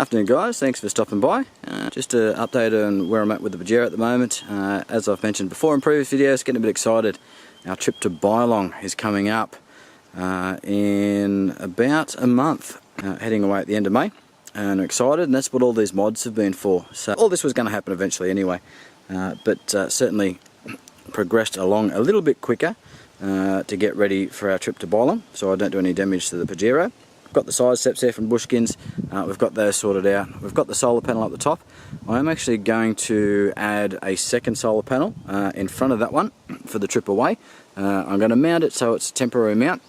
Afternoon guys, thanks for stopping by. Just to update on where I'm at with the Pajero at the moment. As I've mentioned before in previous videos, getting a bit excited. Our trip to Bylong is coming up in about a month, heading away at the end of May. And I'm excited, and that's what all these mods have been for. So all this was going to happen eventually anyway, but certainly progressed along a little bit quicker to get ready for our trip to Bylong, so I don't do any damage to the Pajero. We've got the side steps there from Bushkins, we've got those sorted out. We've got the solar panel up the top. I am actually going to add a second solar panel in front of that one for the trip away. I'm going to mount it so it's a temporary mount,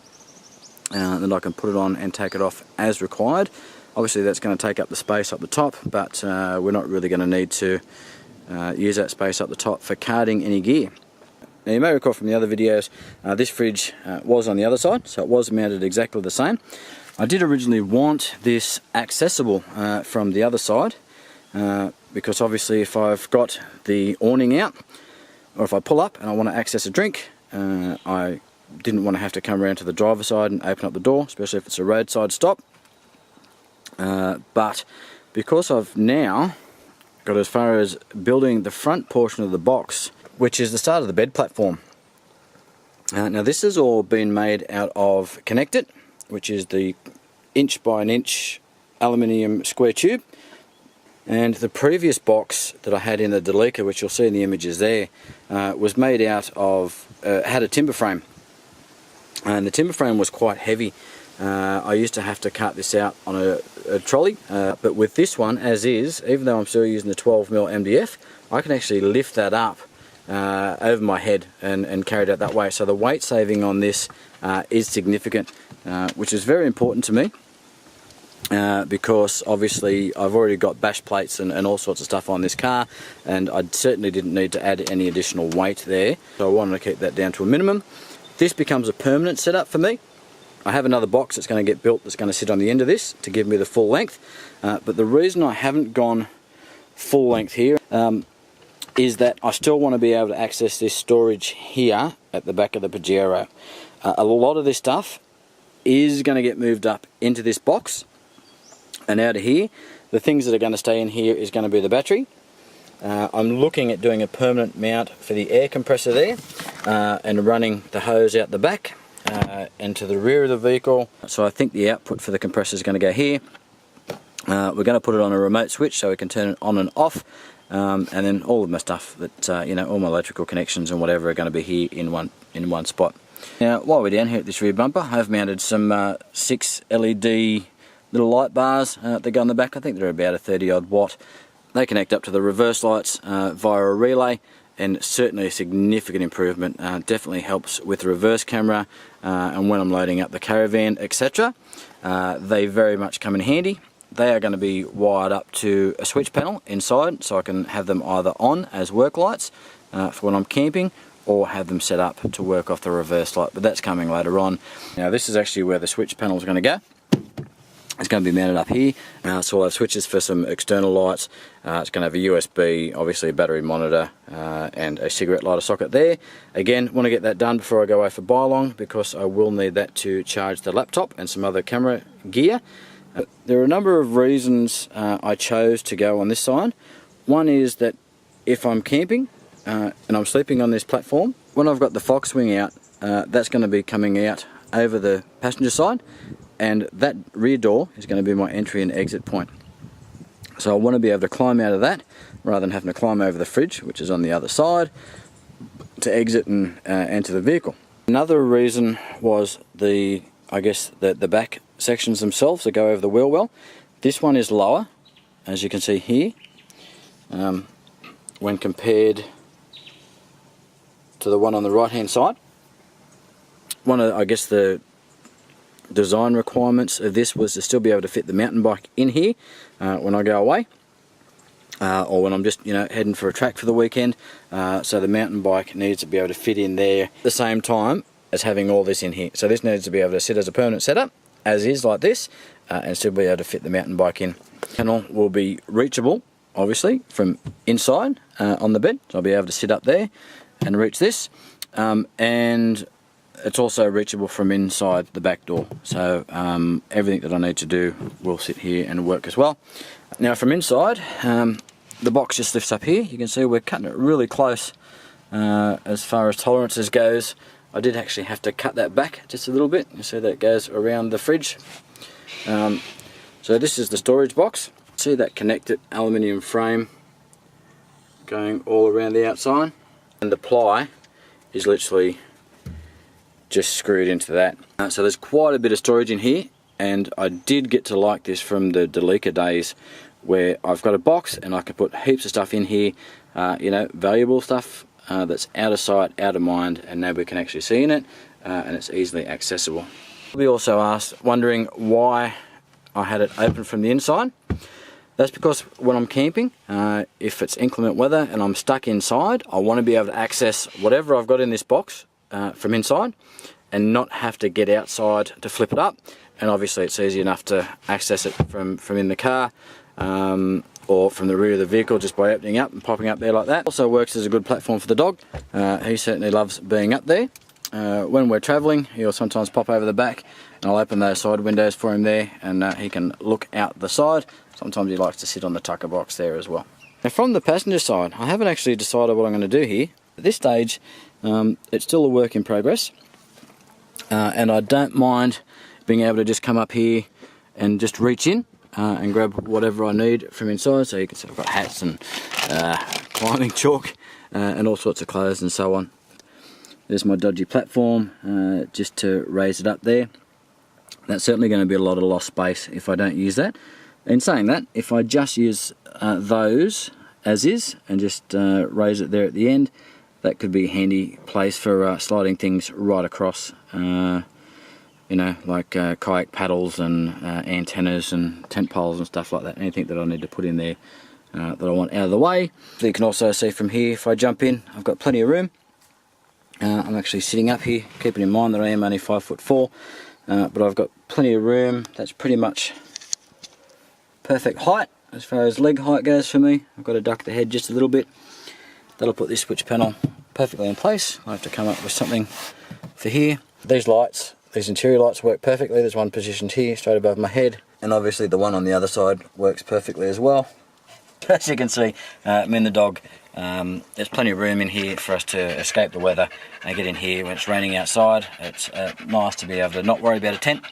then I can put it on and take it off as required. Obviously that's going to take up the space up the top, but we're not really going to need to use that space up the top for carting any gear. Now you may recall from the other videos, this fridge was on the other side, so it was mounted exactly the same. I did originally want this accessible from the other side, because obviously if I've got the awning out, or if I pull up and I want to access a drink, I didn't want to have to come around to the driver's side and open up the door, especially if it's a roadside stop. But because I've now got as far as building the front portion of the box, which is the start of the bed platform. Now this has all been made out of Connect-It, which is the inch by an inch aluminium square tube. And the previous box that I had in the delica, which you'll see in the images there, was made out of, had a timber frame. And the timber frame was quite heavy. I used to have to cut this out on a trolley, but with this one as is, even though I'm still using the 12mm MDF, I can actually lift that up over my head and carry it out that way. So the weight saving on this is significant, which is very important to me, because obviously I've already got bash plates and all sorts of stuff on this car, and I certainly didn't need to add any additional weight there, so I wanted to keep that down to a minimum. This becomes a permanent setup for me. I have another box that's going to get built that's going to sit on the end of this to give me the full length, but the reason I haven't gone full length here is that I still want to be able to access this storage here at the back of the Pajero. A lot of this stuff is going to get moved up into this box and out of here. The things that are going to stay in here is going to be the battery. I'm looking at doing a permanent mount for the air compressor there, and running the hose out the back and to the rear of the vehicle. So I think the output for the compressor is going to go here. We're going to put it on a remote switch so we can turn it on and off, and then all of my stuff that you know, all my electrical connections and whatever are going to be here in one spot. Now while we're down here at this rear bumper, I've mounted some 6 LED little light bars that go on the back. I think they're about a 30-odd watt. They connect up to the reverse lights via a relay, and certainly a significant improvement. Definitely helps with the reverse camera and when I'm loading up the caravan, etc. They very much come in handy. They are going to be wired up to a switch panel inside, so I can have them either on as work lights for when I'm camping, or have them set up to work off the reverse light, but that's coming later on. Now this is actually where the switch panel is going to go. It's going to be mounted up here, so I'll have switches for some external lights. It's going to have a USB, obviously a battery monitor, and a cigarette lighter socket there. Again, want to get that done before I go away for Bylong, because I will need that to charge the laptop and some other camera gear. There are a number of reasons I chose to go on this side. One is that if I'm camping and I'm sleeping on this platform, when I've got the Fox wing out, that's going to be coming out over the passenger side, and that rear door is going to be my entry and exit point. So I want to be able to climb out of that rather than having to climb over the fridge, which is on the other side, to exit and enter the vehicle. Another reason was the back sections themselves that go over the wheel well. This one is lower, as you can see here, when compared to the one on the right hand side. One of, the design requirements of this was to still be able to fit the mountain bike in here when I go away, or when I'm just heading for a track for the weekend. So the mountain bike needs to be able to fit in there at the same time as having all this in here. So this needs to be able to sit as a permanent setup, as is like this, and still be able to fit the mountain bike in. The panel will be reachable, obviously, from inside on the bed, so I'll be able to sit up there and reach this, and it's also reachable from inside the back door, so everything that I need to do will sit here and work as well. Now from inside, the box just lifts up here. You can see we're cutting it really close as far as tolerances goes. I did actually have to cut that back just a little bit. You see that goes around the fridge. So this is the storage box. See that connected aluminium frame going all around the outside, and the ply is literally just screwed into that. So there's quite a bit of storage in here, and I did get to like this from the Delica days, where I've got a box and I can put heaps of stuff in here, you know, valuable stuff that's out of sight, out of mind, and nobody can actually see in it, and it's easily accessible. We also asked, wondering why I had it open from the inside. That's because when I'm camping, if it's inclement weather and I'm stuck inside, I want to be able to access whatever I've got in this box from inside and not have to get outside to flip it up. And obviously it's easy enough to access it from in the car or from the rear of the vehicle just by opening up and popping up there like that. Also works as a good platform for the dog. He certainly loves being up there. When we're travelling, he'll sometimes pop over the back, and I'll open those side windows for him there, and he can look out the side. Sometimes he likes to sit on the tucker box there as well. Now from the passenger side, I haven't actually decided what I'm going to do here. At this stage, it's still a work in progress, and I don't mind being able to just come up here and just reach in and grab whatever I need from inside. So you can see I've got hats and climbing chalk and all sorts of clothes and so on. There's my dodgy platform just to raise it up there. That's certainly going to be a lot of lost space if I don't use that. In saying that, if I just use those as is and just raise it there at the end, that could be a handy place for sliding things right across. You know, like kayak paddles and antennas and tent poles and stuff like that. Anything that I need to put in there that I want out of the way. So you can also see from here, if I jump in, I've got plenty of room. I'm actually sitting up here, keeping in mind that I am only 5'4", but I've got plenty of room. That's pretty much perfect height as far as leg height goes for me. I've got to duck the head just a little bit. That'll put this switch panel perfectly in place. I have to come up with something for here. These lights, these interior lights work perfectly. There's one positioned here, straight above my head, and obviously the one on the other side works perfectly as well. As you can see, me and the dog, there's plenty of room in here for us to escape the weather and get in here when it's raining outside. It's nice to be able to not worry about a tent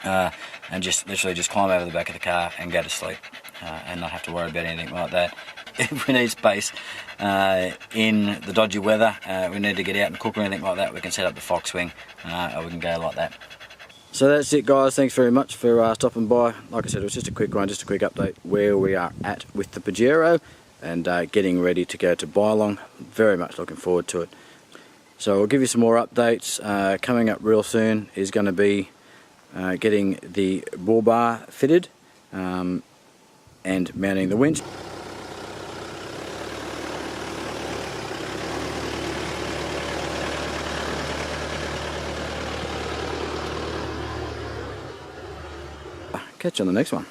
and just literally just climb over the back of the car and go to sleep and not have to worry about anything like that. If we need space in the dodgy weather, we need to get out and cook or anything like that, we can set up the fox wing or we can go like that. So that's it guys, thanks very much for stopping by. Like I said, it was just a quick one, just a quick update where we are at with the Pajero and getting ready to go to Bylong. Very much looking forward to it. So I'll give you some more updates. Coming up real soon is going to be getting the bull bar fitted and mounting the winch. Catch you on the next one.